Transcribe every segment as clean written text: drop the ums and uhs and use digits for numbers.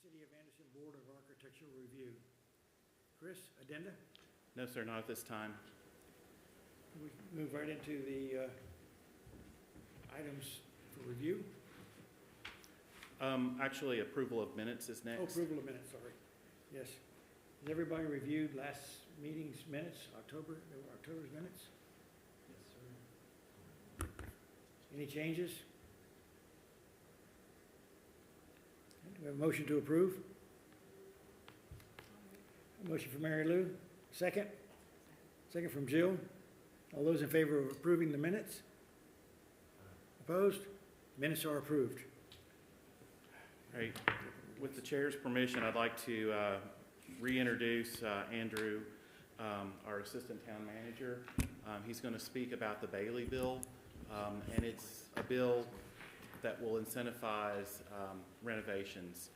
City of Anderson Board of Architectural Review. Chris, addenda? No, sir, not at this time. We move right into the items for review. Actually, approval of minutes is Oh, next. approval of minutes, sorry. Yes. Has everybody reviewed last meeting's minutes, October's minutes? Yes, sir. Any changes? Okay, do we have a motion to approve? A motion from Mary Lou. Second? Second from Jill. All those in favor of approving the minutes? Opposed? Minutes are approved. All right. With the chair's permission, I'd like to reintroduce Andrew, our assistant town manager. He's going to speak about the Bailey bill, and it's a bill that will incentivize renovations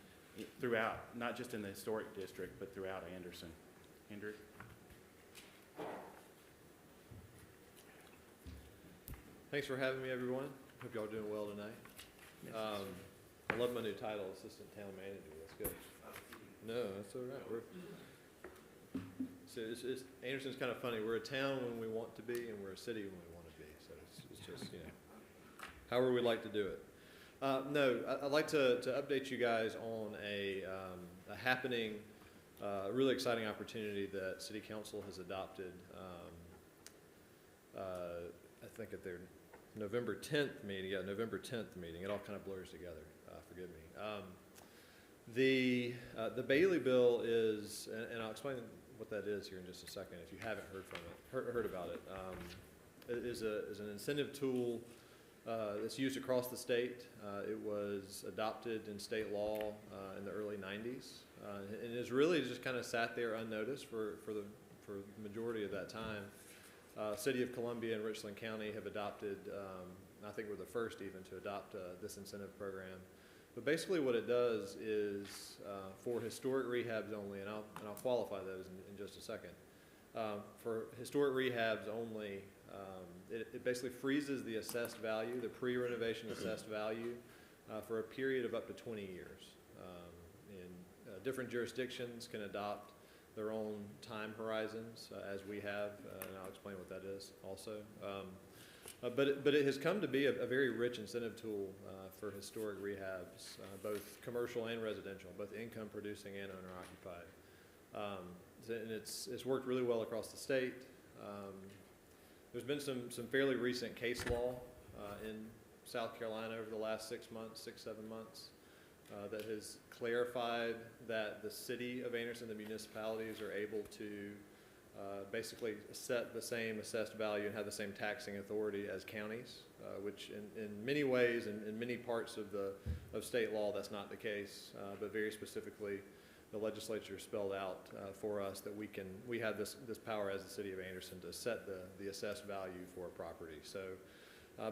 throughout, not just in the historic district, but throughout Anderson. Andrew? Thanks for having me, everyone. Hope y'all are doing well tonight. I love my new title, Assistant Town Manager. That's good. No, that's all right. Anderson's kind of funny. We're a town when we want to be, and we're a city when we want to be. So it's just, you know, however we like to do it. No, I'd like to update you guys on a happening, really exciting opportunity that City Council has adopted. I think at their November 10th meeting, it all kind of blurs together, forgive me. The Bailey bill is, and I'll explain what that is here in just a second if you haven't heard about it. It is an incentive tool that's used across the state. It was adopted in state law in the early 90s, and it's really just kind of sat there unnoticed for the majority of that time. City of Columbia and Richland County have adopted, I think we're the first even to adopt this incentive program. But basically what it does is for historic rehabs only, and I'll qualify those in just a second. For historic rehabs only, it basically freezes the assessed value, the pre-renovation assessed value, for a period of up to 20 years. And different jurisdictions can adopt their own time horizons, as we have, and I'll explain what that is also. But it has come to be a very rich incentive tool for historic rehabs, both commercial and residential, both income producing and owner occupied. And it's worked really well across the state. There's been some fairly recent case law in South Carolina over the last 6 months, 7 months, that has clarified that the city of Anderson, the municipalities, are able to basically set the same assessed value and have the same taxing authority as counties, which in many ways, in many parts of state law, that's not the case, but very specifically, the legislature spelled out for us that we have this power as the city of Anderson to set the assessed value for a property. So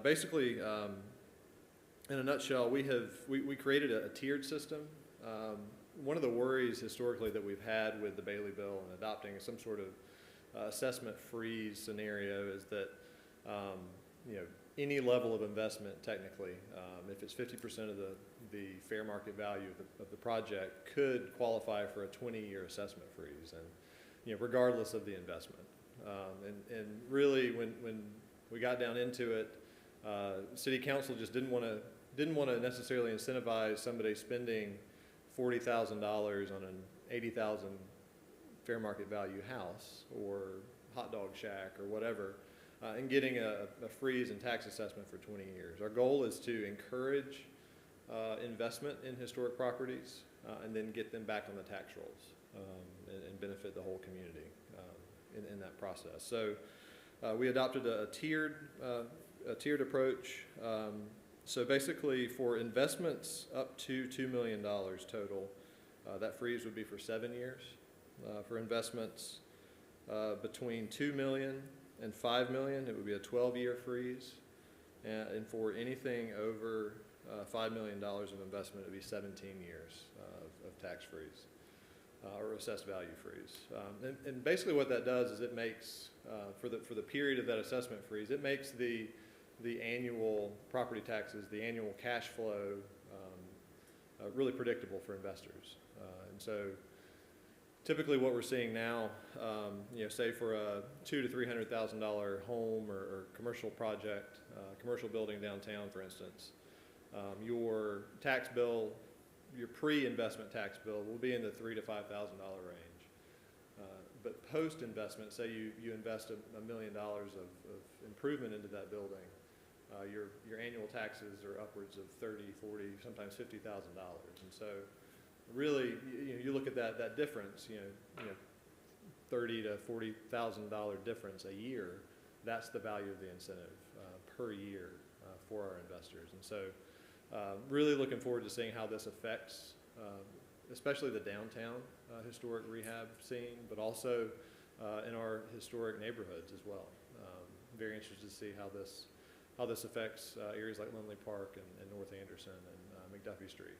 basically, in a nutshell, we created a tiered system. One of the worries historically that we've had with the Bailey bill and adopting some sort of assessment freeze scenario is that you know, any level of investment technically, if it's 50% of the fair market value of the project, could qualify for a 20-year assessment freeze, and you know, regardless of the investment. And really, when we got down into it, City Council just didn't want to necessarily incentivize somebody spending $40,000 on an $80,000 fair market value house or hot dog shack or whatever, and getting a freeze and tax assessment for 20 years. Our goal is to encourage investment in historic properties and then get them back on the tax rolls and benefit the whole community in that process. So we adopted a tiered approach. So basically, for investments up to $2 million total, that freeze would be for 7 years. For investments between $2 million and $5 million, it would be a 12-year freeze. And for anything over $5 million of investment, it would be 17 years of tax freeze or assessed value freeze. And basically, what that does is it makes for the period of that assessment freeze, it makes the annual property taxes, the annual cash flow really predictable for investors. And so typically what we're seeing now, say for a $200,000 to $300,000 home or commercial project, commercial building downtown, for instance, your tax bill, your pre-investment tax bill will be in the $3,000 to $5,000 range. But post-investment, say you invest $1 million of improvement into that building, your annual taxes are upwards of $30,000, $40,000, sometimes $50,000. And so really, you look at that difference, $30,000 to $40,000 difference a year. That's the value of the incentive per year for our investors. And so really looking forward to seeing how this affects especially the downtown historic rehab scene, but also in our historic neighborhoods as well. Very interested to see how this affects areas like Lindley Park and North Anderson and McDuffie Street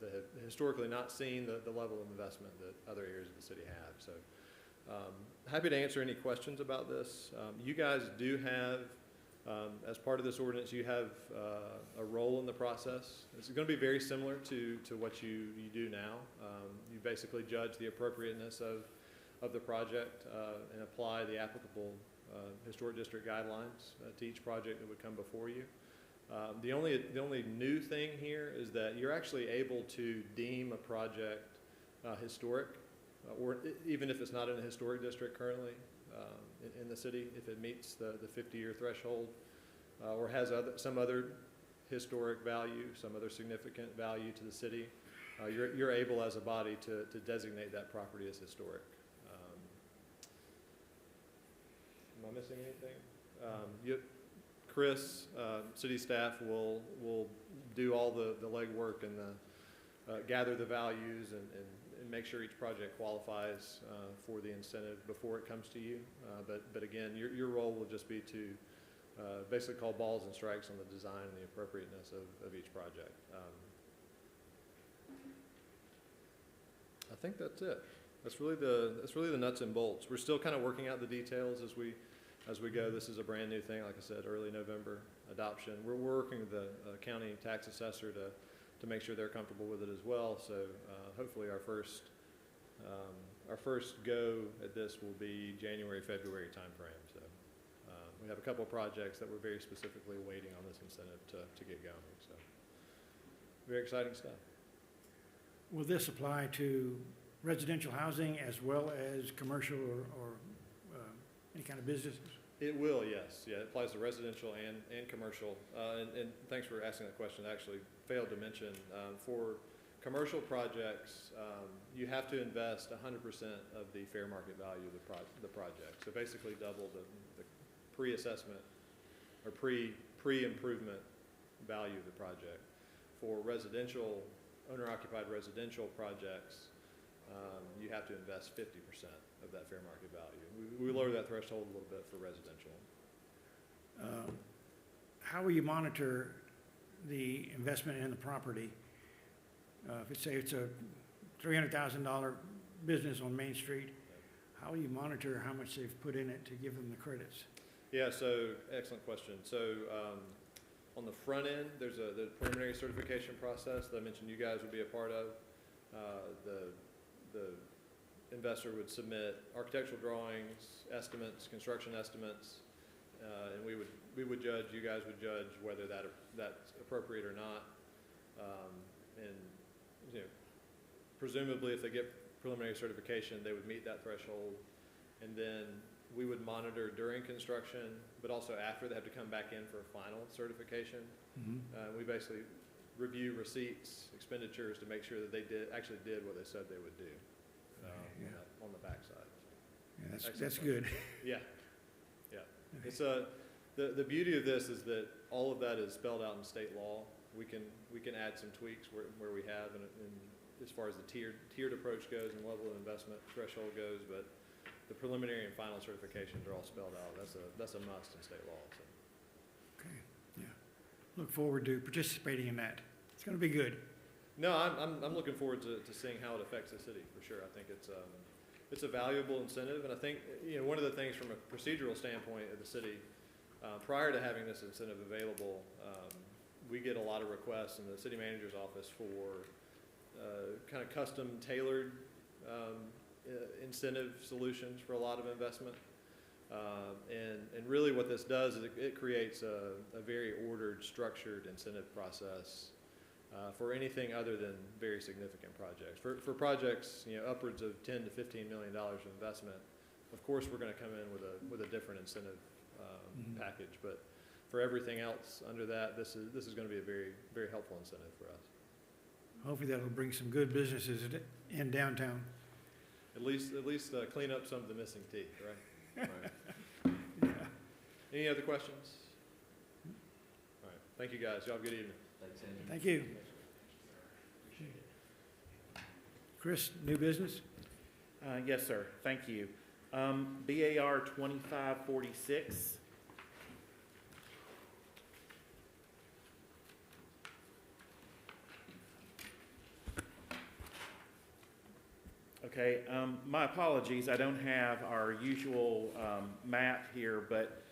that have historically not seen the level of investment that other areas of the city have. So happy to answer any questions about this. You guys do have, as part of this ordinance, you have a role in the process. It's going to be very similar to what you do now. You basically judge the appropriateness of the project and apply the applicable historic district guidelines to each project that would come before you. The only new thing here is that you're actually able to deem a project historic, or even if it's not in a historic district currently in the city, if it meets the 50-year threshold or has some other historic value, some other significant value to the city, you're able as a body to designate that property as historic. Am I missing anything? Chris, city staff will do all the legwork and gather the values and make sure each project qualifies for the incentive before it comes to you. But again, your role will just be to basically call balls and strikes on the design and the appropriateness of each project. I think that's it. That's really the nuts and bolts. We're still kind of working out the details as we go. This is a brand new thing, like I said, early November adoption. We're working with the county tax assessor to make sure they're comfortable with it as well. So hopefully our first go at this will be January, February timeframe. So we have a couple of projects that we're very specifically waiting on this incentive to get going. So very exciting stuff. Will this apply to residential housing as well as commercial or any kind of businesses? It will, yes. Yeah, it applies to residential and commercial. And thanks for asking that question. I actually failed to mention, for commercial projects, you have to invest 100% of the fair market value of the project. So basically double the pre-assessment or pre-improvement value of the project. For residential, owner-occupied residential projects, you have to invest 50% of that fair market value. We lower that threshold a little bit for residential. How will you monitor the investment in the property? If it's a $300,000 business on Main Street, how will you monitor how much they've put in it to give them the credits? Yeah, so excellent question. So on the front end, there's the preliminary certification process that I mentioned you guys would be a part of. The investor would submit architectural drawings, estimates, construction estimates, and we would judge, you guys would judge whether that's appropriate or not. And presumably if they get preliminary certification, they would meet that threshold. And then we would monitor during construction, but also after. They have to come back in for a final certification. Mm-hmm. We basically review receipts, expenditures to make sure that they actually did what they said they would do on the backside. Yeah, that's good. Yeah. It's the beauty of this is that all of that is spelled out in state law. We can add some tweaks where we have, and as far as the tiered approach goes and level of investment threshold goes, but the preliminary and final certifications are all spelled out. That's a must in state law. So. Okay. Yeah. Look forward to participating in that. It's going to be good. No, I'm looking forward to seeing how it affects the city for sure. I think it's a valuable incentive, and I think one of the things from a procedural standpoint of the city, prior to having this incentive available, we get a lot of requests in the city manager's office for kind of custom tailored incentive solutions for a lot of investment. And really what this does is it creates a very ordered, structured incentive process for anything other than very significant projects. For projects, upwards of $10 to $15 million of investment, of course we're going to come in with a different incentive package. But for everything else under that, this is going to be a very, very helpful incentive for us. Hopefully that'll bring some good businesses in downtown. At least clean up some of the missing teeth, right? Right. Yeah. Any other questions? All right. Thank you, guys. Y'all have a good evening. Thanks, Andrew. Thank you. Chris, new business? Yes, sir. Thank you. BAR 2546. Okay, my apologies, I don't have our usual map here, but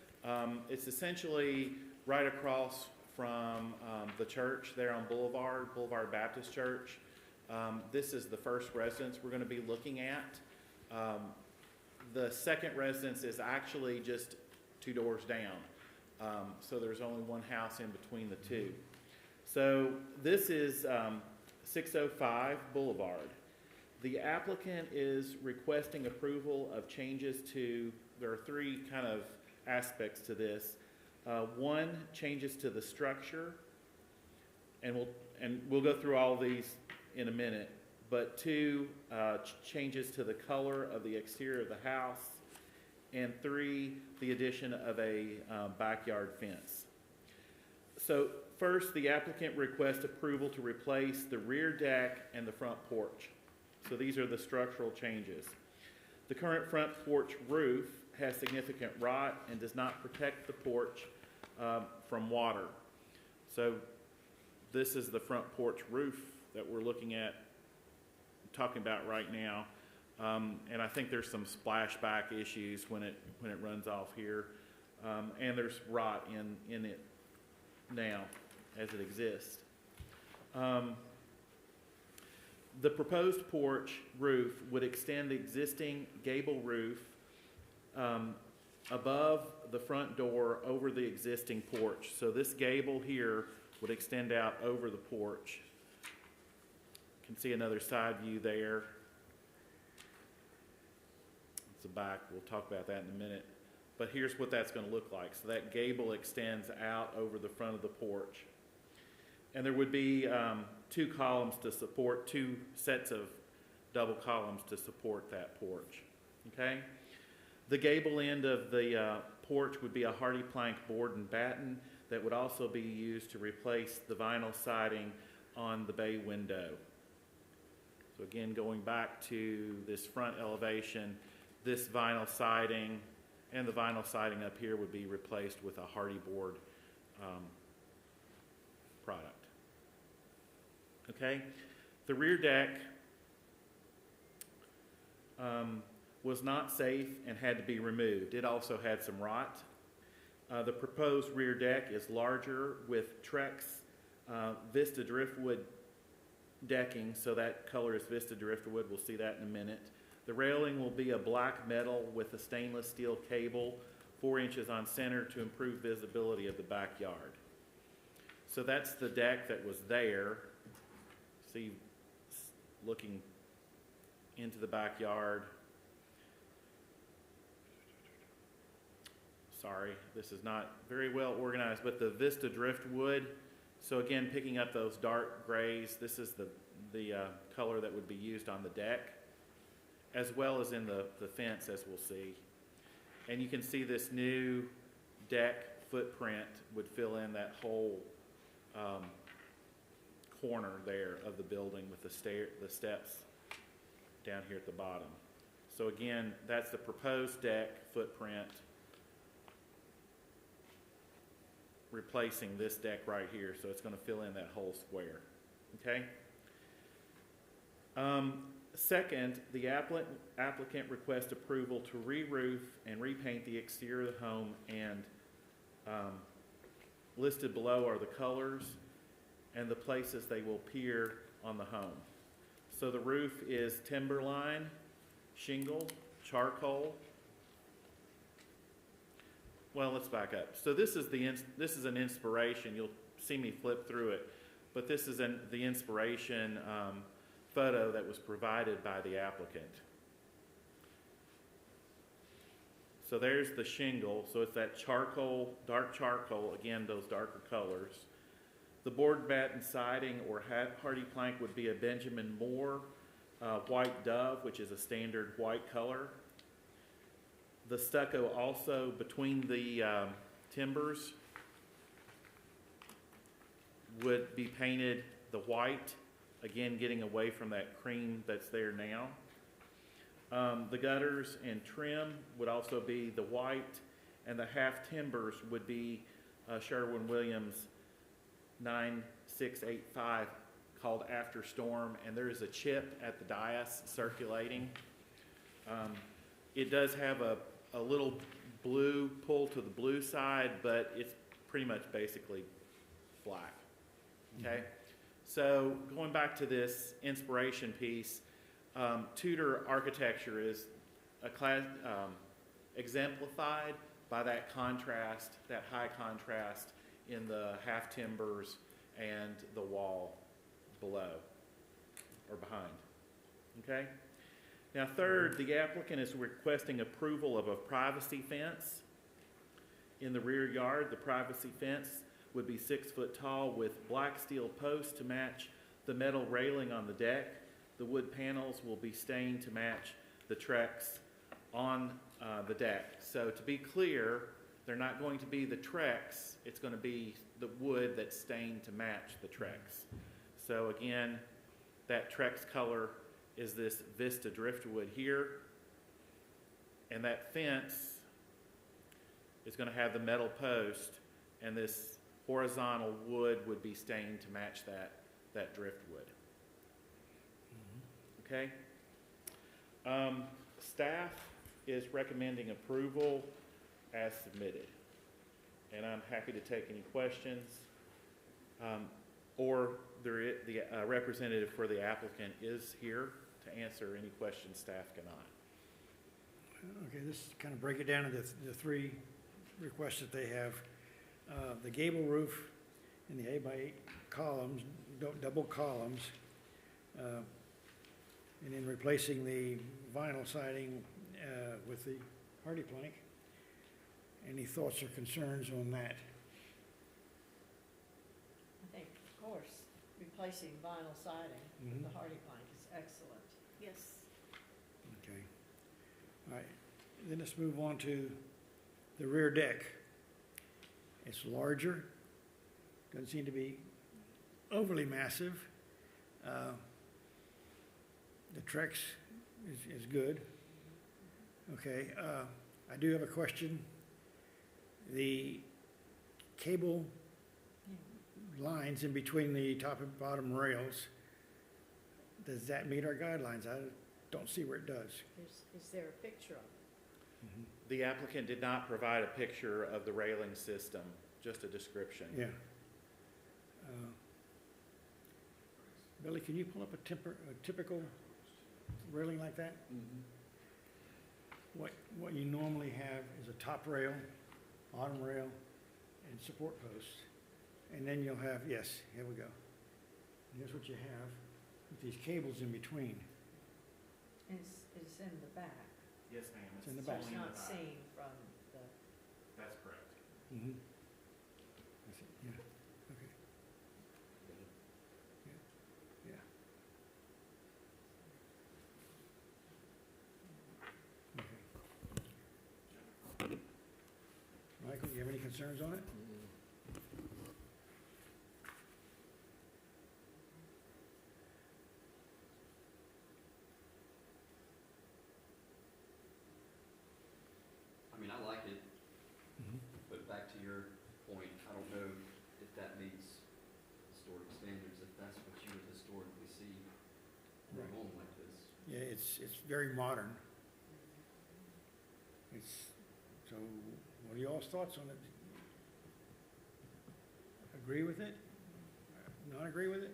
it's essentially right across from the church there on Boulevard Baptist Church. This is the first residence we're going to be looking at. The second residence is actually just 2 doors down, so there's only one house in between the two. So this is 605 Boulevard. The applicant is requesting approval of changes to, there are 3 kind of aspects to this. 1, changes to the structure, and we'll go through all of these in a minute. But 2, changes to the color of the exterior of the house, and 3, the addition of a backyard fence. So first, the applicant requests approval to replace the rear deck and the front porch. So these are the structural changes. The current front porch roof has significant rot and does not protect the porch from water. So this is the front porch roof that we're looking at, talking about right now. And I think there's some splashback issues when it runs off here. And there's rot in it now as it exists. The proposed porch roof would extend the existing gable roof above the front door over the existing porch. So this gable here would extend out over the porch. You can see another side view there. It's the back. We'll talk about that in a minute. But here's what that's going to look like. So that gable extends out over the front of the porch. And there would be 2 columns to support, 2 sets of double columns to support that porch. Okay? The gable end of the porch would be a hardy plank board and batten that would also be used to replace the vinyl siding on the bay window. So again, going back to this front elevation, this vinyl siding and the vinyl siding up here would be replaced with a hardy board product. Okay, the rear deck was not safe and had to be removed. It also had some rot. The proposed rear deck is larger with Trex Vista driftwood decking, so that color is Vista driftwood. We'll see that in a minute. The railing will be a black metal with a stainless steel cable, 4 inches on center to improve visibility of the backyard. So that's the deck that was there. See, looking into the backyard. Sorry, this is not very well organized, but the Vista driftwood. So again, picking up those dark grays, this is the color that would be used on the deck, as well as in the fence, as we'll see. And you can see this new deck footprint would fill in that whole corner there of the building with the steps down here at the bottom. So again, that's the proposed deck footprint replacing this deck right here. So it's going to fill in that whole square. Okay? Second, the applicant requests approval to re-roof and repaint the exterior of the home, and listed below are the colors. and the places they will appear on the home. So the roof is timberline, shingle, charcoal. Well, let's back up. So this is an inspiration. You'll see me flip through it, but this is the inspiration photo that was provided by the applicant. So there's the shingle. So it's that charcoal, dark charcoal, again, those darker colors. The board batten siding or hardy plank would be a Benjamin Moore white dove, which is a standard white color. The stucco also between the timbers would be painted the white, again getting away from that cream that's there now. The gutters and trim would also be the white, and the half timbers would be Sherwin-Williams 9685 called After Storm, and there is a chip at the dais circulating. It does have a little blue pull to the blue side, but it's pretty much basically black. Okay, so going back to this inspiration piece, Tudor architecture is exemplified by that contrast, that high contrast in the half timbers and the wall below or behind. Okay. Now, third, the applicant is requesting approval of a privacy fence in the rear yard. The privacy fence would be 6 foot tall with black steel posts to match the metal railing on the deck. The wood panels will be stained to match the Trex on the deck. So to be clear, they're not going to be the Trex, it's going to be the wood that's stained to match the Trex. So again, that Trex color is this Vista driftwood here, and that fence is going to have the metal post, and this horizontal wood would be stained to match that driftwood. Okay. Staff is recommending approval as submitted, and I'm happy to take any questions, or the representative for the applicant is here to answer any questions staff cannot. Okay, this kind of break it down into the three requests that they have. The gable roof and the 8x8 columns, double columns, and then replacing the vinyl siding with the hardy plank. Any thoughts or concerns on that? I think, of course, replacing vinyl siding with the hardy plank is excellent. Yes. Okay. All right. Then let's move on to the rear deck. It's larger. Doesn't seem to be overly massive. The Trex is good. Okay. I do have a question. The cable lines in between the top and bottom rails, does that meet our guidelines? I don't see where it does. Is there a picture of it? The applicant did not provide a picture of the railing system, just a description. Yeah. Billy, can you pull up a typical railing like that? What you normally have is a top rail, bottom rail, and support posts. And then you'll have, yes, here we go. And here's what you have with these cables in between. And it's in the back. Yes, ma'am. It's in the So back. it's not seen from the, That's correct. Mm-hmm. That's it, yeah, okay. Yeah, yeah. Okay. Michael, do you have any concerns on it? I mean, I like it, but back to your point, I don't know if that meets historic standards, if that's what you would historically see in a Right. home like this. Yeah, it's very modern. So what are y'all's thoughts on it? Agree with it? not agree with it?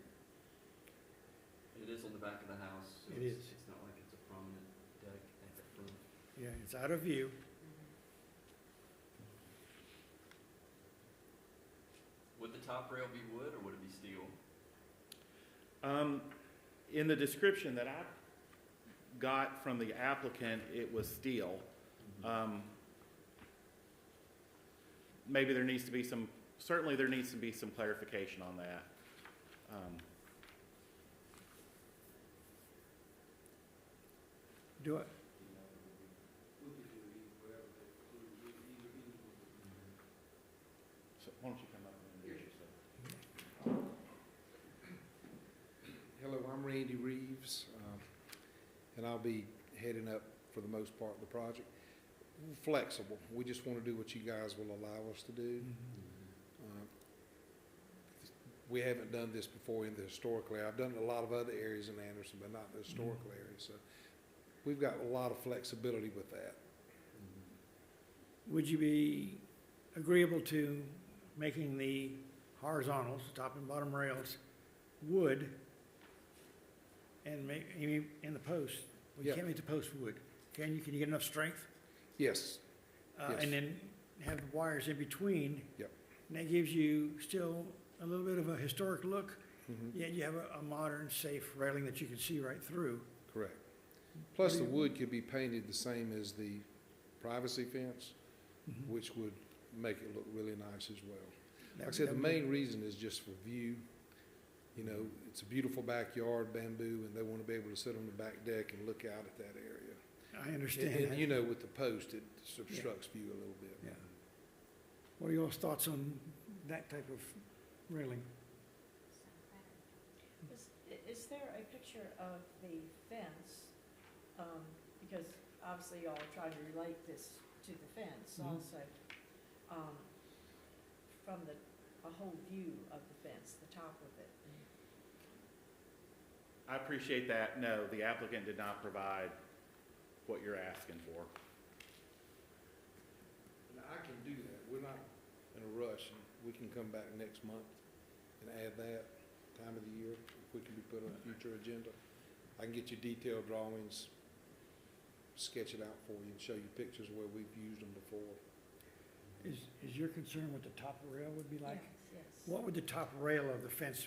It is on the back of the house, so It it's, is. it's not like it's a prominent deck at the front. Yeah, it's out of view. Would the top rail be wood or would it be steel? In the description that I got from the applicant, it was steel. Maybe there needs to be some, certainly there needs to be some clarification on that. Do it. So why don't you come up and introduce yourself? Hello, I'm Randy Reeves, and I'll be heading up, for the most part, the project. Flexible. We just want to do what you guys will allow us to do. We haven't done this before in the historical area. I've done a lot of other areas in Anderson, but not the historical area. So we've got a lot of flexibility with that. Would you be agreeable to making the horizontals, top and bottom rails, wood, and make, in the post? Well, you Yeah. can't make the post wood. Can you get enough strength? Yes. Yes. And then have the wires in between? Yep. And that gives you still a little bit of a historic look, Mhm. yet you have a modern, safe railing that you can see right through. Correct. Plus, the wood could be painted the same as the privacy fence, which would make it look really nice as well. Like I said, the main reason is just for view. You know, it's a beautiful backyard, bamboo, and they want to be able to sit on the back deck and look out at that area. I understand And that. you know, with the post, it obstructs view a little bit. Yeah. What are y'all's thoughts on that type of railing? Is there a picture of the fence? Because obviously y'all are trying to relate this to the fence Mhm. also. From a whole view of the fence, the top of it. I appreciate that. No, the applicant did not provide what you're asking for. Now, I can do that. We're not in a rush, and we can come back next month and add that time of the year, if we can be put on a future agenda. I can get you detailed drawings, sketch it out for you, and show you pictures where we've used them before. Is your concern what the top rail would be like? Yes. What would the top rail of the fence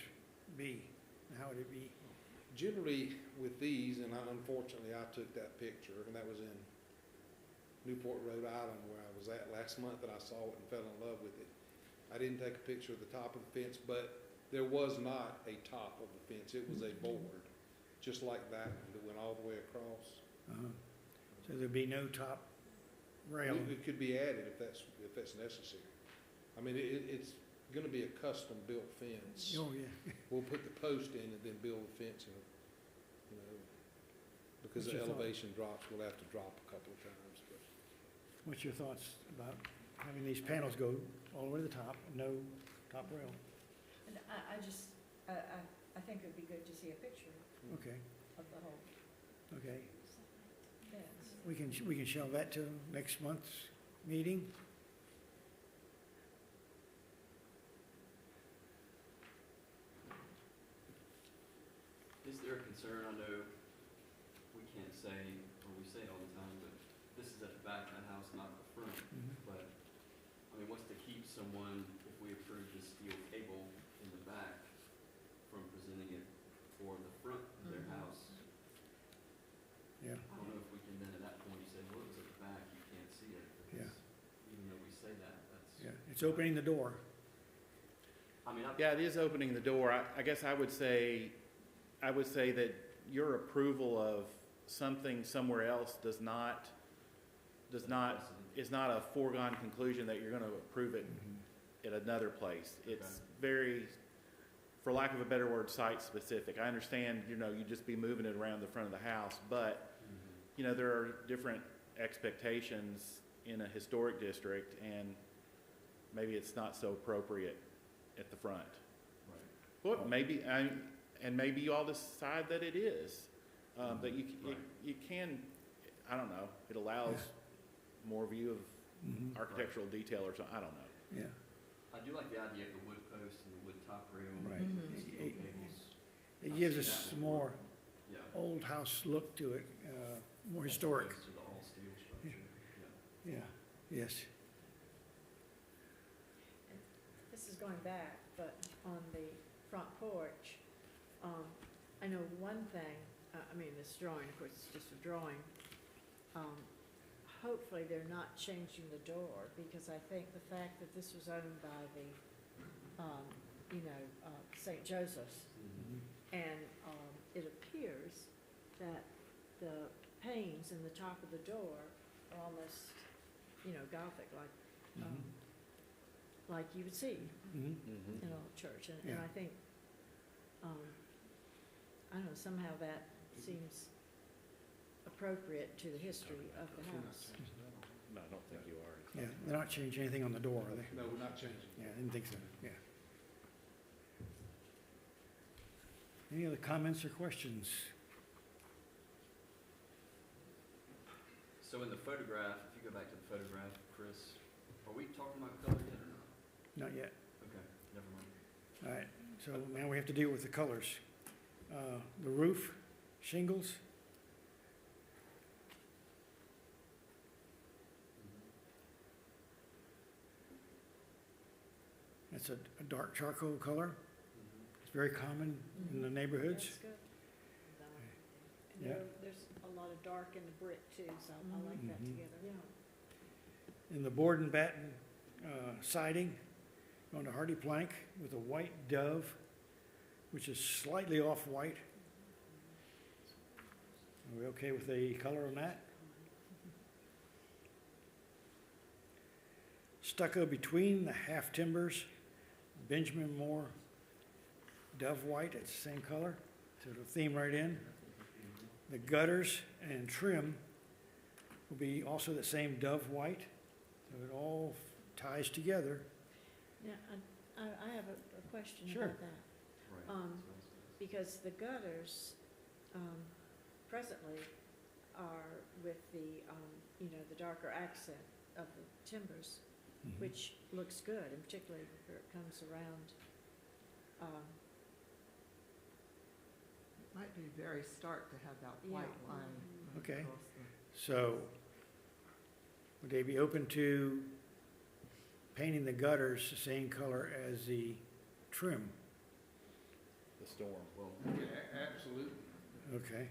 be? How would it be? Generally, with these, and unfortunately, I took that picture, and that was in Newport, Rhode Island, where I was at last month, and I saw it and fell in love with it. I didn't take a picture of the top of the fence, but there was not a top of the fence. It was a board, just like that, that went all the way across. Uh-huh. So there'd be no top rail? It could be added if that's necessary. I mean, it's gonna be a custom-built fence. Oh, yeah. We'll put the post in and then build the fence, and, you know, because What's the your thought? elevation drops, we'll have to drop a couple of times, but. What's your thoughts about having these panels go all the way to the top, no top rail? And I think it'd be good to see a picture Okay, of the whole okay. fence. We can shelve that to next month's meeting. Is there a concern, I know we can't say, or we say it all the time, but this is at the back of the house, not the front. But, I mean, what's to keep someone, if we approve this steel cable in the back, from presenting it for the front of their Mhm. house? Yeah, I don't know if we can then at that point say, well, it was at the back, you can't see it. Yeah. Because even though we say that, that's. yeah. It's opening the door. I mean, Yeah, it is opening the door. I guess I would say that your approval of something somewhere else is not a foregone conclusion that you're gonna approve it at another place. It's very, for lack of a better word, site-specific. I understand, you'd just be moving it around the front of the house, but, there are different expectations in a historic district, and maybe it's not so appropriate at the front. Right. Well, maybe, and maybe you all decide that it is, that Right. you can, I don't know, it allows more view of architectural detail or something, I don't know. Yeah, I do like the idea of the wood post and the wood top. top rail. Right. Mhm. steel It- cables. It I've gives seen us that some before. more Yeah. old house look to it, more historic. As opposed to the all steel structure, yeah. Yeah, yes. This is going back, but on the front porch, I know one thing, I mean, this drawing, of course, it's just a drawing. Hopefully, they're not changing the door, because I think the fact that this was owned by the, St. Joseph's, and it appears that the panes in the top of the door are almost, Gothic, like you would see Mhm. Mm-hmm. in a church, and Yeah. I think, I don't know, somehow that seems appropriate to the history of the We're not house. changing that. No, I don't think you are. Yeah, they're not changing anything on the door, are they? No, we're not changing. Yeah, I didn't think so, yeah. Any other comments or questions? So in the photograph, if you go back to the photograph, Chris, are we talking about color yet or not? Not yet. Okay, never mind. All right, so now we have to deal with the colors. The roof, shingles, that's a dark charcoal color. It's very common in the neighborhoods. That's good. And Yeah. there's a lot of dark in the brick too, so I like that Mhm. together. Yeah. In the board and batten siding, on the hardy plank with a white dove, which is slightly off-white. Are we okay with the color on that? Stucco between the half timbers, Benjamin Moore dove white, it's the same color, so it'll theme right in. The gutters and trim will be also the same dove white, so it all ties together. Yeah, I have a question Sure. about that. Right. Um, that's what I was gonna say. Because the gutters, presently are with the, the darker accent of the timbers, Mhm. which looks good, and particularly where it comes around, Might be very stark to have that white Yeah. line. Okay. across the- So, would they be open to painting the gutters the same color as the trim? The storm. Well, Absolutely. Okay,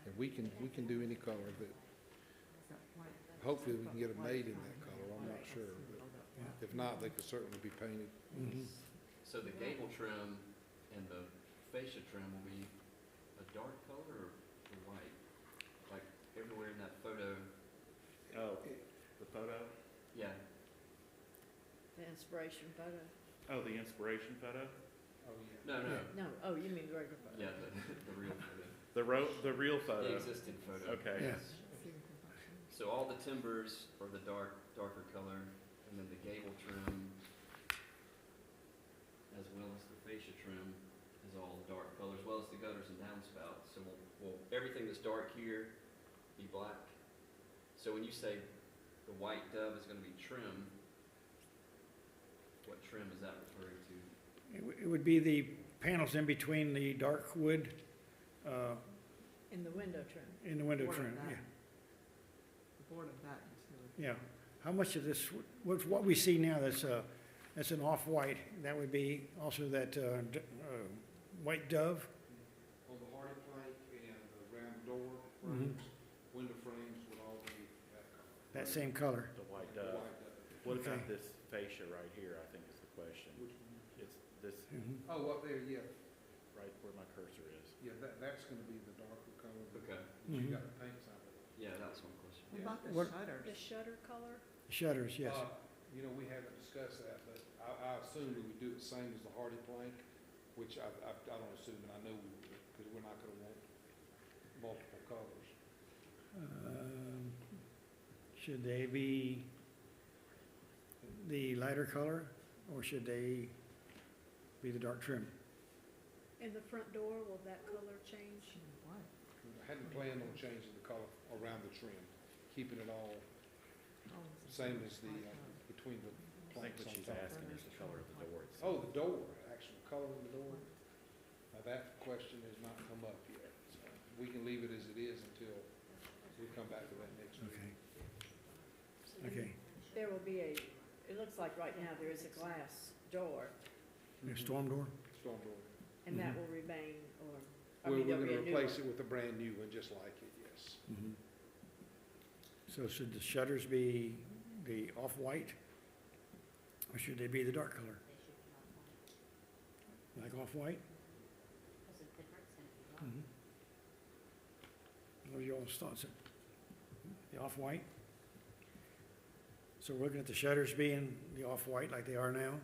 And we can do any color, but is that white- hopefully we can get it white made in line that color, I'm across not the- sure, but oh, that Yeah. white if not, they could certainly be painted. mhm, so the gable trim and the fascia trim will be a dark color or white? Like everywhere in that photo, Oh, the photo? yeah, the inspiration photo. Oh, the inspiration photo? Oh, no, no, No, oh, you mean the regular photo? yeah, the real photo, The real the photo? existing photo. Okay. Yeah. seam complexion. So all the timbers are the darker color, and then the gable trim, as well as the fascia trim, is all dark color, as well as the gutters and downspouts. So will everything that's dark here be black? So when you say the white dove is gonna be trim, what trim is that referring to? it would be the panels in between the dark wood In the window trim. in the window Board of trim, yeah. batten. The board of batten too. Yeah. How much of this, what we see now that's an off-white, that would be also that white dove? On the hardy plank and the round door Mhm. frames, window frames would all be that color. That same color? The white The dove. white dove. What about Okay. this fascia right here, I think is the question. Which one? It's this, Mhm. Oh, up there, yeah, right where my cursor is. yeah, that's gonna be the darker color. Okay, But you Mhm. got the paint side of it. yeah, that was one question. What about the What- shutters? The shutter color? Shutters, yes. We haven't discussed that, but I assume we would do it the same as the hardy plank, which I don't assume, but I know we would, because we're not gonna want multiple colors. Should they be the lighter color, or should they be the dark trim? In the front door, will that color change? White. I hadn't planned on changing the color around the trim, keeping it all Oh, it's same a as the, white color. between the think planks what on she's top. asking is the color of the door itself. Oh, the door, actual color of the door? Now, that question has not come up yet, so we can leave it as it is until we come back to that next week. Okay. There will be it looks like right now there is a glass door, A storm door? Storm door. and that Mhm. will remain, or, I We're mean, there'll be gonna a new replace one. it with a brand new one, just like it, yes. Mhm. So should the shutters be the off-white? Or should they be the dark color? Like off-white? Mhm. What are y'all's thoughts? The off-white? So we're looking at the shutters being the off-white like they are now?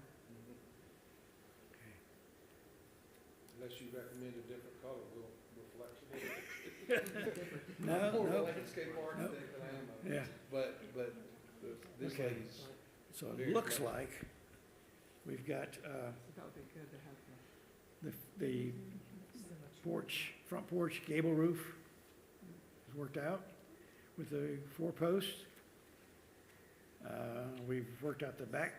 Unless you recommend a different color, we'll flexible. No, I'm more of a no. landscape architect than I am a, Yeah, but this Okay. lady's, so it Very looks clever. like we've got, So that would be good to have the porch, front porch gable roof is worked out with the 4 posts. We've worked out the back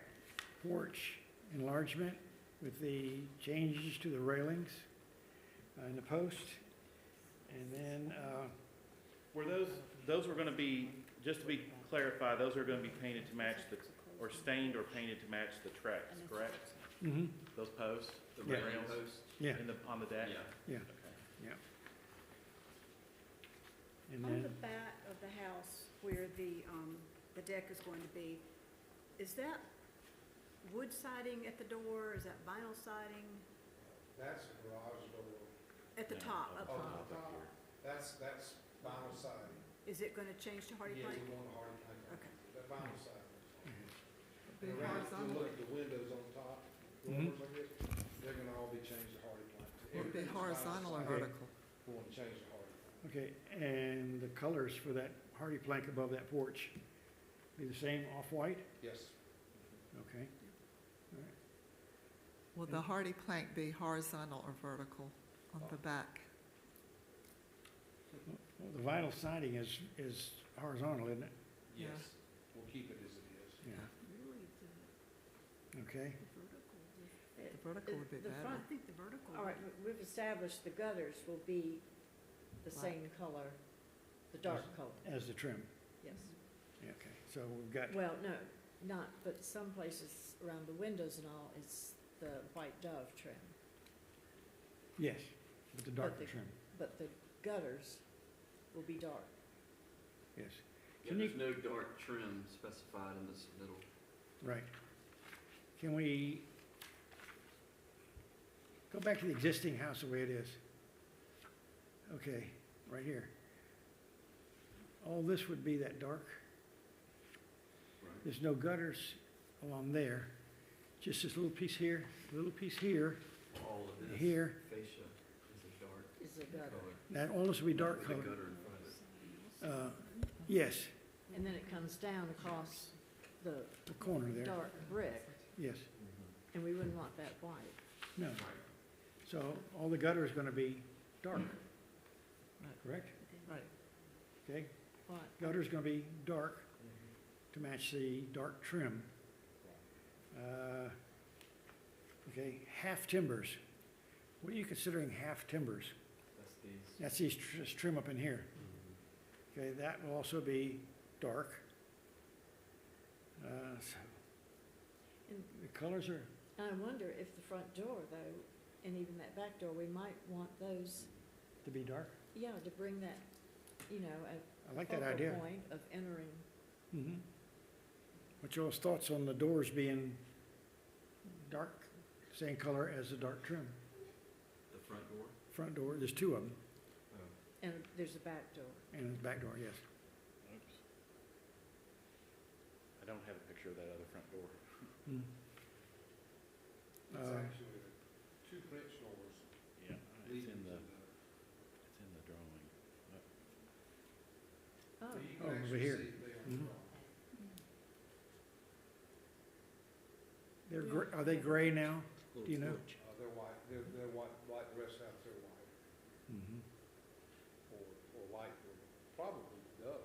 porch enlargement with the changes to the railings and the post. And then, Were those were gonna be, just to be clarified, those are gonna be painted to match the, or stained or painted to match the tracks, correct? mhm, Those posts, The Yeah. railing post? yeah, on the deck? Yeah. yeah, Okay. yeah. And On the then, back of the house where the deck is going to be, is that wood siding at the door? Is that vinyl siding that's a garage door. at the No, top, up up top? top here. That's vinyl siding. Is it gonna change to hardy Yeah, plank? we want a hardy plank. Okay. That vinyl siding. the And around, if you horizontal, look at the windows on top, Mhm. doors like this, they're gonna all be changed to hardy plank. would it be Everything's vinyl horizontal or siding. vertical? We want to change to hardy plank. okay, and the colors for that hardy plank above that porch be the same off-white? Yes. Okay. Will the hardy plank be horizontal or vertical on the back? Well, the vinyl siding is horizontal, isn't it? Yeah. Yes. We'll keep it as it is. Yeah. Okay, The vertical would be The better. I front, think the vertical. all right, we've established the gutters will be the Black. same color, the dark color, as the trim. yes. Yeah, okay, so we've got, Well, no, not, but some places around the windows and all, it's the white dove trim. yes, with the darker the- trim, But the gutters will be dark. yes. Yeah, Can you- there's no dark trim specified in this middle. Right. Can we go back to the existing house the way it is? Okay, right here. All this would be that dark. Right. There's no gutters along there. Just this little piece here, All of this here. fascia is a dark Is a gutter. color. That all this will be dark With a color. gutter in front of it. Yes, And then it comes down across the the corner there, dark brick, yes. and we wouldn't want that white. No, Right. so all the gutter is going to be dark, correct? Right. Okay, What? gutter's going to be dark to match the dark trim. Okay, half timbers. What are you considering half timbers? That's these. That's these this trim up in here. Okay, that will also be dark. So And the colors are, I wonder if the front door, though, and even that back door, we might want those, to be dark. yeah, to bring that, you know, I like a that idea. focal point of entering. Mhm. What's y'all's thoughts on the doors being dark, same color as the dark trim? The front door? Front door, there's 2 of them, Oh. And there's a back door. and the back door, yes. Oops. I don't have a picture of that other front door. Mm. It's actually 2 French doors Yeah, leading to the. it's in the drawing. Oh, Well, you Oh, can over actually here. see it there on the Mhm. drawing. Are they gray now? Do you know? They're white, they're white, the rest of the house, they're white, Mhm. or light, or probably dove.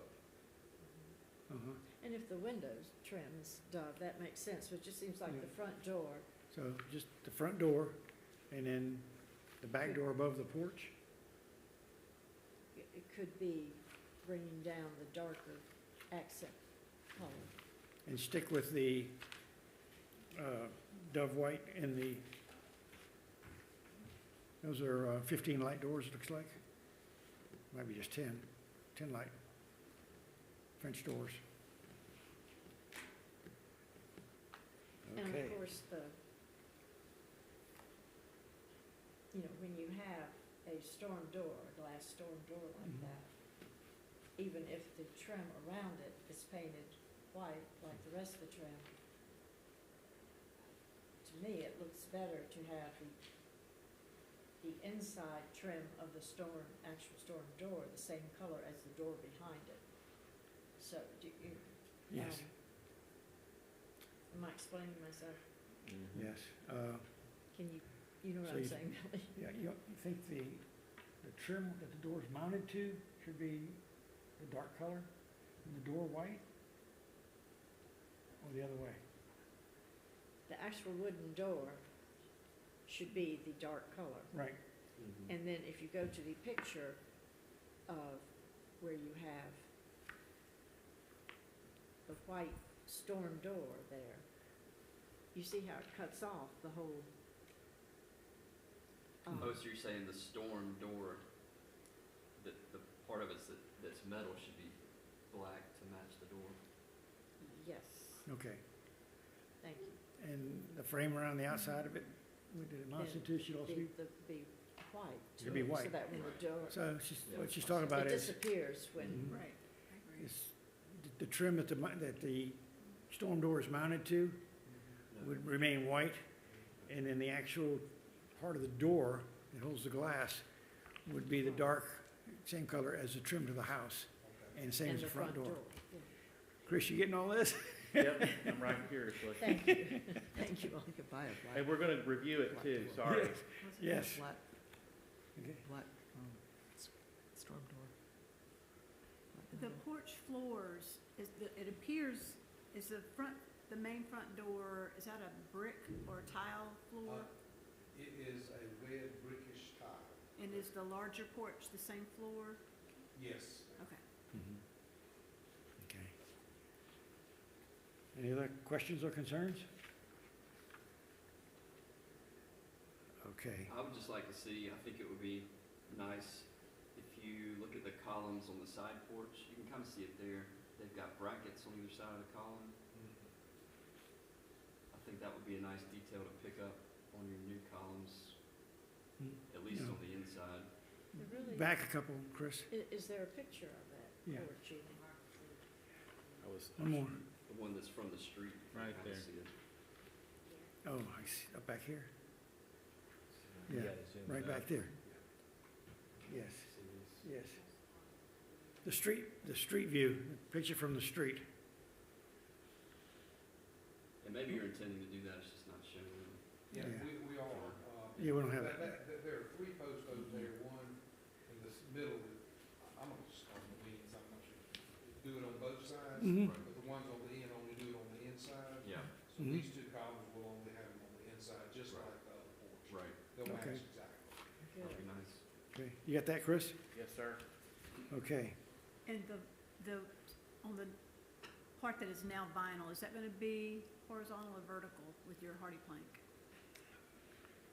Uh-huh. and if the windows trims, Dove, that makes sense, but it just seems like the front door, So just the front door and then the back door above the porch? it could be bringing down the darker accent color. And stick with the dove white and those are 15 light doors, it looks like. Might be just 10 light French doors. And Okay. of course, when you have a storm door, a glass storm door like Mhm. that, even if the trim around it is painted white like the rest of the trim, to me, it looks better to have the inside trim of the actual storm door, the same color as the door behind it. So, Yes, am I explaining myself? yes. Can you know what So I'm you- saying, Billy? Yeah, you think the trim that the door is mounted to should be the dark color and the door white? Or the other way? The actual wooden door should be the dark color. Right. And then if you go to the picture of where you have the white storm door there, you see how it cuts off the whole. Oh, so you're saying the storm door, the part of it that's metal should be black to match the door? Yes, Okay. thank you. And the frame around the outside of it, with the noncentus should also be, Be white. Should be too, white. So that when the door, so what she's talking about it is, disappears when, Mhm. Right, I agree. is the trim that the storm door is mounted to would remain white, and then the actual part of the door that holds the glass would be the dark, same color as the trim to the house, and same and as the the front door. Yeah. Chris, you getting all this? Yep, I'm right here, so. Thank you, thank you all. You could buy a Hey, we're gonna review it too, sorry. Yes. black, Okay. black, storm door. Black The window. porch floors, it appears, is the main front door, is that a brick or tile floor? It is a red brickish tile. And is the larger porch the same floor? Yes. Okay. Okay. Any other questions or concerns? Okay. I would just like to see, I think it would be nice if you look at the columns on the side porch, you can kind of see it there. They've got brackets on either side of the column. I think that would be a nice detail to pick up on your new columns, at least Yeah. on the inside. There really, Back a couple, Chris. is there a picture of that Yeah. porch even? I was- One more. The one that's from the street. you can Right kinda there. see it. Oh, I see, up back here? You Yeah, gotta zoom right out. back there. Yes, yes. The street view, the picture from the street. And maybe you're intending to do that, it's just not showing. Yeah, Yeah. we are. Yeah, we don't have that. There are 3 posts over there, one in the middle, I'm gonna start the meetings, I'm not sure. Do it on both sides, Mhm. but the ones on the end only do it on the inside. Yeah, So Mhm. these 2 columns will only have them on the inside, just Right. like the other porch. right, They'll Okay. match exactly. that'd be Good. nice. Okay, you got that, Chris? Yes, sir. Okay. And on the part that is now vinyl, is that gonna be horizontal or vertical with your hardy plank?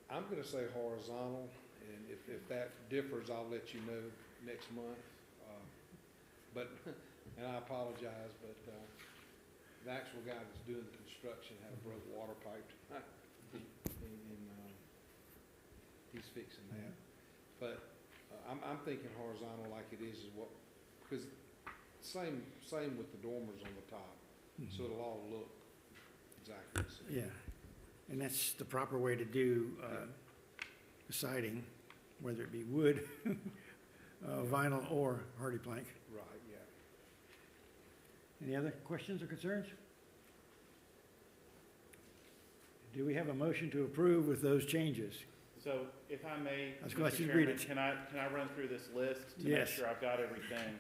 I'm gonna say horizontal, and if that differs, I'll let you know next month. But, and I apologize, but, the actual guy that's doing the construction had a broke water pipe. And he's fixing that. But, I'm thinking horizontal like it is what, because same with the dormers on the top. So it'll all look exactly the same. Yeah, and that's the proper way to do the siding, whether it be wood, vinyl, or hardy plank. Right, yeah. Any other questions or concerns? Do we have a motion to approve with those changes? So if I may, I was gonna let Mr. you read Chairman, it. can I run through this list to make Yes. sure I've got everything?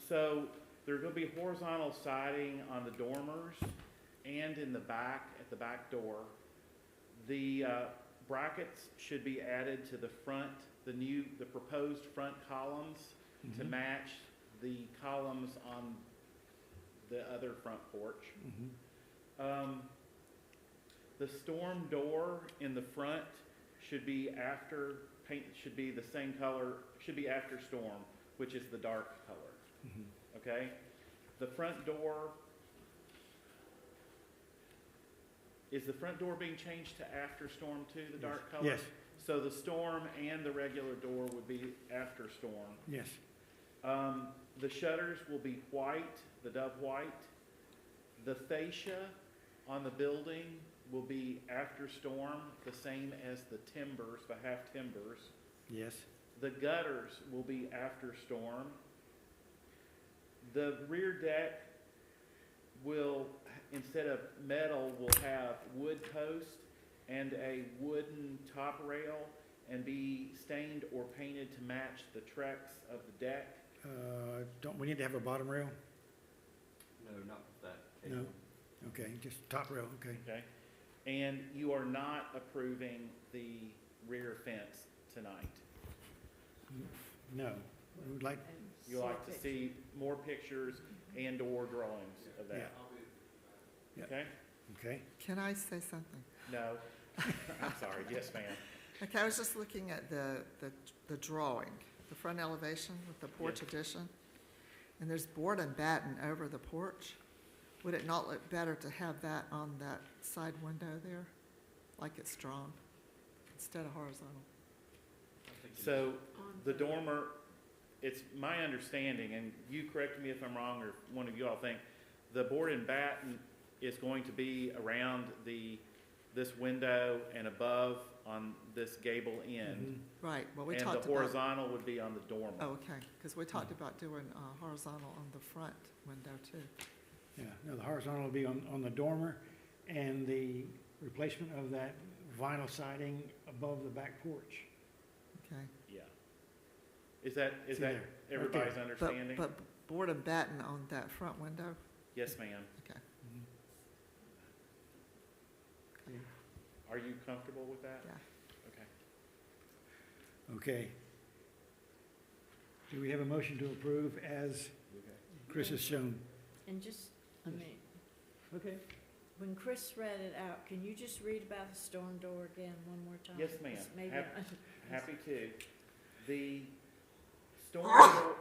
So There's gonna be horizontal siding on the dormers and in the back, at the back door. The brackets should be added to the front, the proposed front columns to Mhm. match the columns on the other front porch. Mhm. The storm door in the front should be should be the same color, should be after storm, which is the dark color, Mhm. okay? The front door, is the front door being changed to after storm too, the dark color? Yes, So the storm and the regular door would be after storm. yes. The shutters will be white, the dove white. The fascia on the building will be after storm, the same as the timbers, the half timbers. Yes. The gutters will be after storm. The rear deck will, instead of metal, will have wood post and a wooden top rail and be stained or painted to match the tracks of the deck. Don't we need to have a bottom rail? No, not with that. No. cable. Okay, just top rail, okay. Okay? And you are not approving the rear fence tonight. No, we would like, And You'd see a like to picture. see more pictures and/or drawings of that, Yeah. okay? okay. Can I say something? No, I'm sorry, yes, ma'am. Okay, I was just looking at the drawing, the front elevation with the porch addition, and there's board and batten over the porch. Would it not look better to have that on that side window there, like it's drawn, instead of horizontal? So On the dormer, it's my understanding, and you correct me if I'm wrong, or one of you all think, the board and batten is going to be around this window and above on this gable end. Mhm. Right, well, we And talked the about. horizontal would be on the dormer. Oh, okay, because we talked about doing horizontal on the front window too. Yeah, no, the horizontal will be on the dormer and the replacement of that vinyl siding above the back porch. Okay. Yeah. Is that See there, right everybody's there. understanding? But board and batten on that front window? Yes, ma'am. Okay. Mhm. Okay. Are you comfortable with that? Yeah. Okay. Okay. Do we have a motion to approve as Chris has shown? And just, I Yes. mean, Okay. when Chris read it out, can you just read about the storm door again one more time? Yes, ma'am. It's maybe Happy to. The storm door,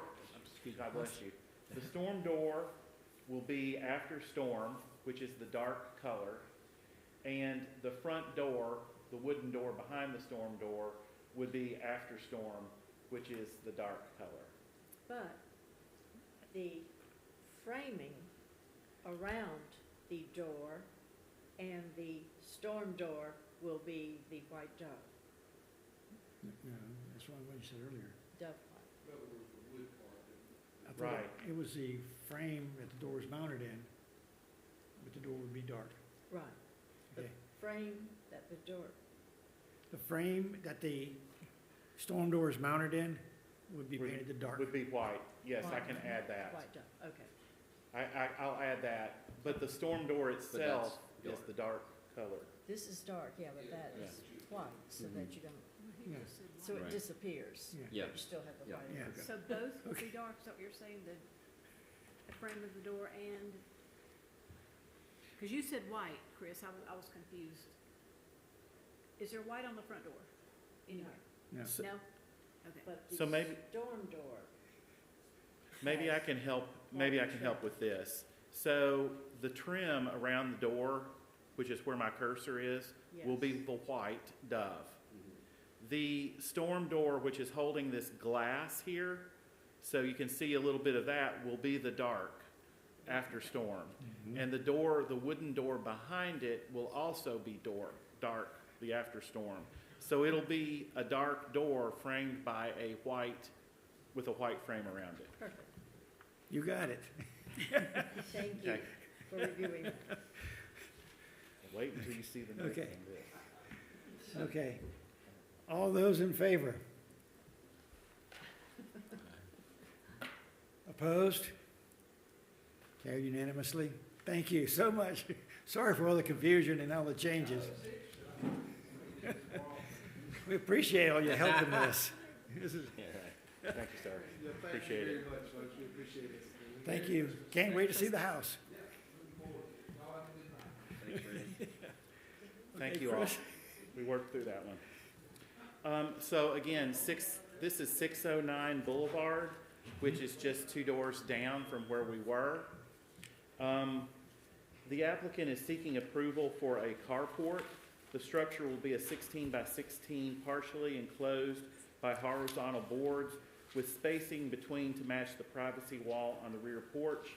God bless you. The storm door will be after storm, which is the dark color. And the front door, the wooden door behind the storm door, would be after storm, which is the dark color. But the framing around the door and the storm door will be the white dove, No, that's what you said earlier. dove white. I thought Right. It was the frame that the door is mounted in, but the door would be dark. Right. The Okay. frame that the door, The frame that the storm door is mounted in would be Would- painted to dark. Would be white. Yes, I White. can add that. white dove, okay. I'll add that. But the storm door itself is dark. the dark color. This is dark, yeah, but that is white, so that you don't, Yeah. so it Right. disappears. Yeah. Yeah. But you still have the Yeah. white. Yeah. Okay. So both will Okay. be dark, is that what you're saying, the frame of the door and, because you said white, Chris, I was confused. Is there white on the front door anywhere? No. So- No? Okay. But So the maybe- storm door, Maybe I can help with this. So the trim around the door, which is where my cursor is, will be yes. the white dove. The storm door, which is holding this glass here, so you can see a little bit of that, will be the dark after storm. Mhm. And the wooden door behind it will also be dark, the after storm. So it'll be a dark door framed by with a white frame around it. Perfect. You got it. Thank you Okay. for reviewing that. Wait until you see the notes Okay. on this. Okay. All those in favor? Opposed? Carried unanimously. Thank you so much. Sorry for all the confusion and all the changes. We appreciate all your help in this. This is- Thank you, sir. Appreciate it. much, folks. We appreciate it. Thank you. Can't wait to see the house. Thanks, Randy. Thank Okay, you all. Chris. We worked through that one. So again, this is 609 Boulevard, which is just 2 doors down from where we were. The applicant is seeking approval for a carport. The structure will be a 16 by 16 partially enclosed by horizontal boards with spacing between to match the privacy wall on the rear porch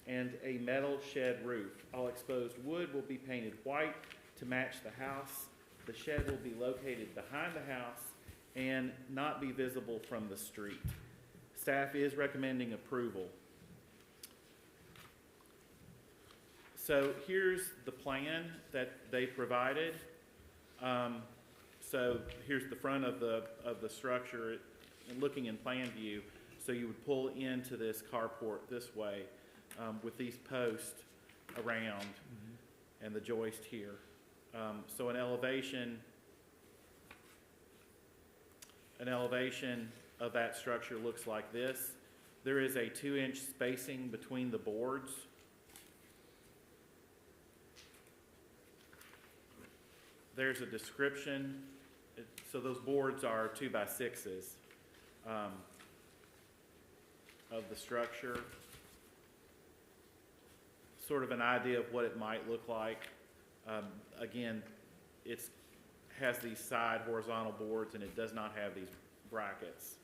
and a metal shed roof. All exposed wood will be painted white to match the house. The shed will be located behind the house and not be visible from the street. Staff is recommending approval. So here's the plan that they provided. So here's the front of the structure and looking in plan view. So you would pull into this carport this way with these posts around and the joist here. So an elevation of that structure looks like this. There is a 2-inch spacing between the boards. There's a description. So those boards are 2 by 6s of the structure. Sort of an idea of what it might look like. Again, it has these side horizontal boards and it does not have these brackets.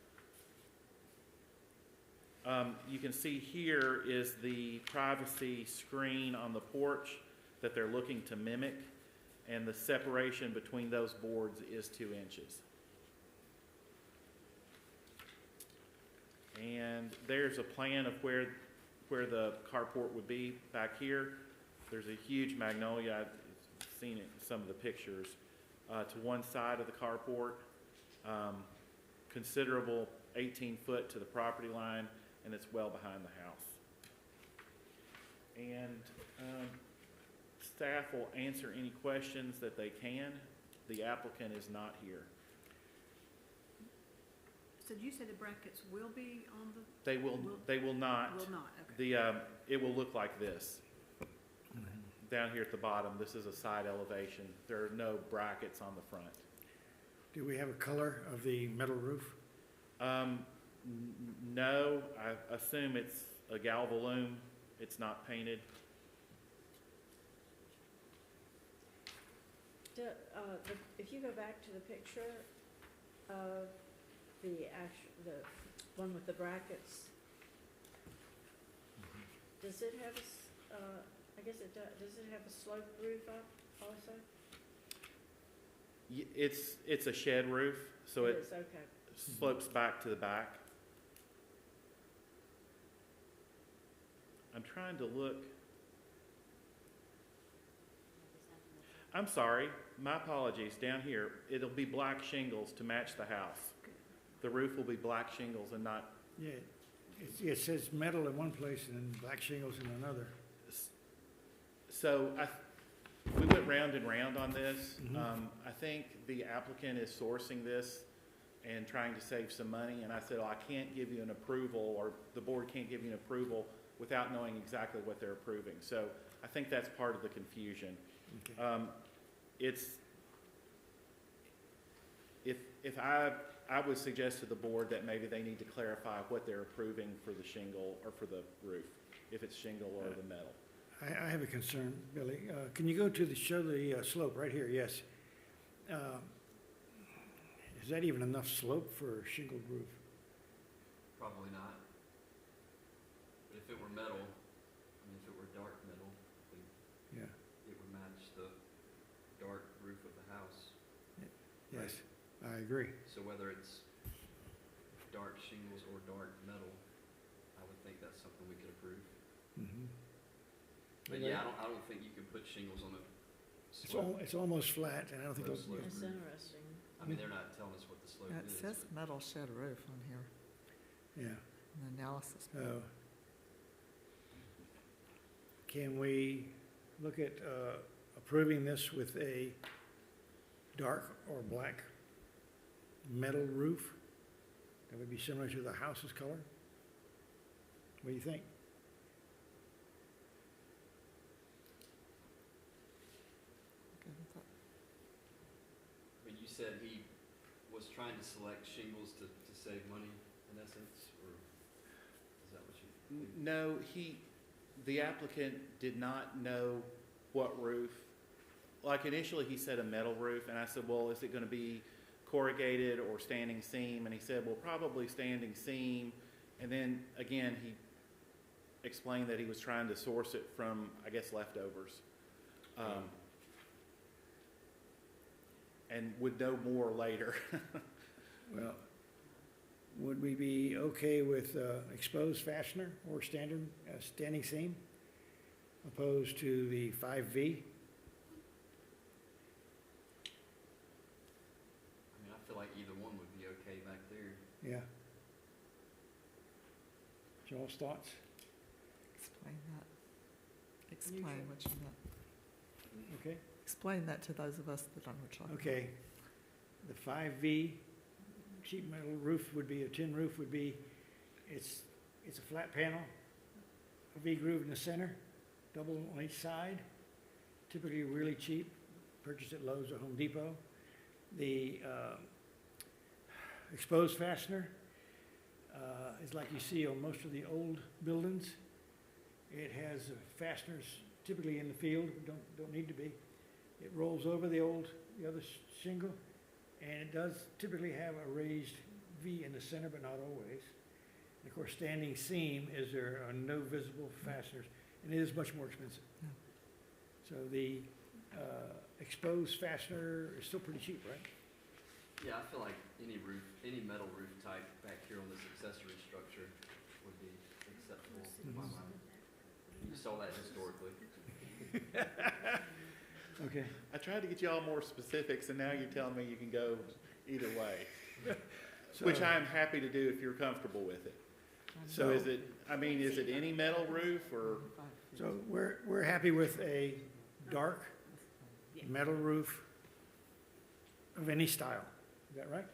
You can see here is the privacy screen on the porch that they're looking to mimic, and the separation between those boards is 2 inches. And there's a plan of where the carport would be back here. There's a huge magnolia, I've seen it in some of the pictures, to one side of the carport. Considerable 18-foot to the property line, and it's well behind the house. And staff will answer any questions that they can. The applicant is not here. So you said the brackets will be on the, They will not. will not, okay. It will look like this. Down here at the bottom, this is a side elevation. There are no brackets on the front. Do we have a color of the metal roof? No, I assume it's a galvalume. It's not painted. If you go back to the picture of the one with the brackets, does it have I guess it does it have a sloped roof up also? It's a shed roof, so it is, okay. slopes back to the back. I'm trying to look. I'm sorry, my apologies, down here, it'll be black shingles to match the house. The roof will be black shingles and not, Yeah, it says metal in one place and black shingles in another. so we went round and round on this. Mhm. I think the applicant is sourcing this and trying to save some money, and I said, oh, I can't give you an approval, or the board can't give you an approval without knowing exactly what they're approving. So I think that's part of the confusion. Okay. If I would suggest to the board that maybe they need to clarify what they're approving for the shingle or for the roof, if it's shingle or the metal. I have a concern, Billy. Can you go to show the slope right here? Yes. Is that even enough slope for a shingled roof? Probably not. But if it were metal, I mean, if it were dark metal, then Yeah, it would match the dark roof of the house. yes, I agree. So whether it's dark shingles or dark metal, I would think that's something we could approve. Mhm. But yeah, I don't think you can put shingles on a slope. It's almost flat, and I don't think Low it'll, slope That's roof. interesting. I mean, they're not telling us what the slope It is. says but- metal shed roof on here, yeah. an analysis. Oh. can we look at approving this with a dark or black metal roof? That would be similar to the house's color? What do you think? Good with that. But you said he was trying to select shingles to save money, in essence, or is that what you? No, the applicant did not know what roof. Like initially, he said a metal roof, and I said, well, is it gonna be corrugated or standing seam? And he said, well, probably standing seam. And then, again, he explained that he was trying to source it from, I guess, leftovers. And would know more later. Well, would we be okay with exposed fastener or standing seam opposed to the 5V? I mean, I feel like either one would be okay back there. Yeah. Joel's thoughts? Explain that. Explain Neutral. what you meant. Okay. Explain that to those of us that aren't talking. Okay. The 5V sheet metal roof would be, a tin roof would be, it's a flat panel, a V groove in the center, double on each side, typically really cheap, purchased at Lowe's or Home Depot. The exposed fastener is like you see on most of the old buildings. It has fasteners typically in the field, don't need to be. It rolls over the other shingle, and it does typically have a raised V in the center, but not always. And of course, standing seam is there are no visible fasteners, and it is much more expensive. Yeah. So the exposed fastener is still pretty cheap, right? Yeah, I feel like any metal roof type back here on this accessory structure would be acceptable in my mind. You saw that historically. Okay. I tried to get you all more specifics, and now you're telling me you can go either way. Which So- I'm happy to do if you're comfortable with it. So is it any metal roof or? So we're happy with a dark metal roof of any style. Is that right?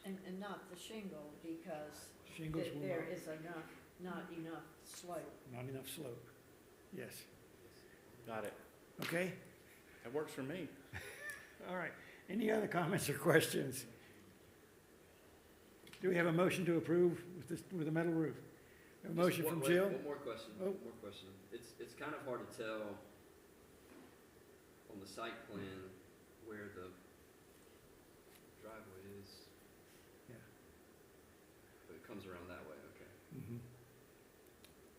And not the shingle, because Shingles will there is not enough slope. not enough slope. Yes. Got it. Okay? That works for me. All right. Any other comments or questions? Do we have a motion to approve with a metal roof? A motion Just from one- Jill? One more question, Oh. one more question. It's kind of hard to tell on the site plan where the driveway is. Yeah. But it comes around that way, okay. Mhm.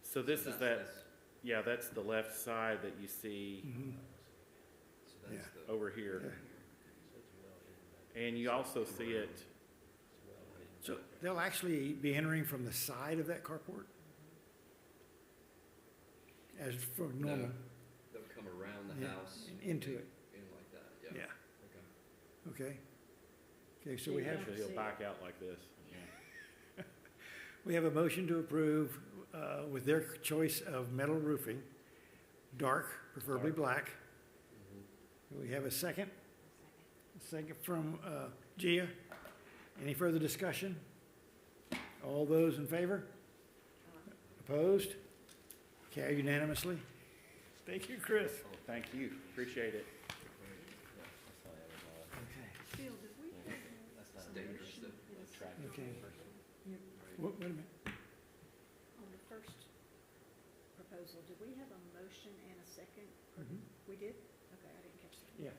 So this is That's- yeah, that's the left side that you see Mhm. So that's Yeah. the. over here. Yeah. And you also see it, So they'll actually be entering from the side of that carport? As for normal? They'll come around the Yeah, house. and into it. In like that, yeah. Yeah. Okay. Okay. Okay, so we have, actually he'll back out like this. we have a motion to approve with their choice of metal roofing, dark, preferably Dark. black. Mhm. Do we have a second? A second from Gia. Any further discussion? All those in favor? Opposed? Carried unanimously. Thank you, Chris. Thank you, appreciate it. Okay. Bill, did we have That's some dangerous motion stuff. in a Okay. second? Wait a minute. On the first proposal, did we have a motion and a second? Or- Mhm. We did? Okay, I didn't catch that. Yeah.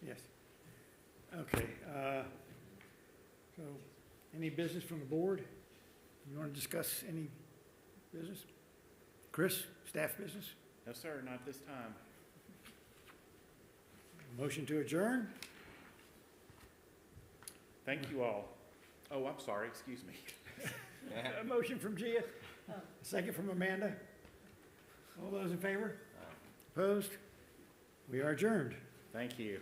Yes. Okay, so, any business from the board? You want to discuss any business? Chris, staff business? No, sir, not this time. Motion to adjourn? Thank you all. Oh, I'm sorry, excuse me. A motion from Gia, Oh. a second from Amanda. All those in favor? Opposed? We are adjourned. Thank you.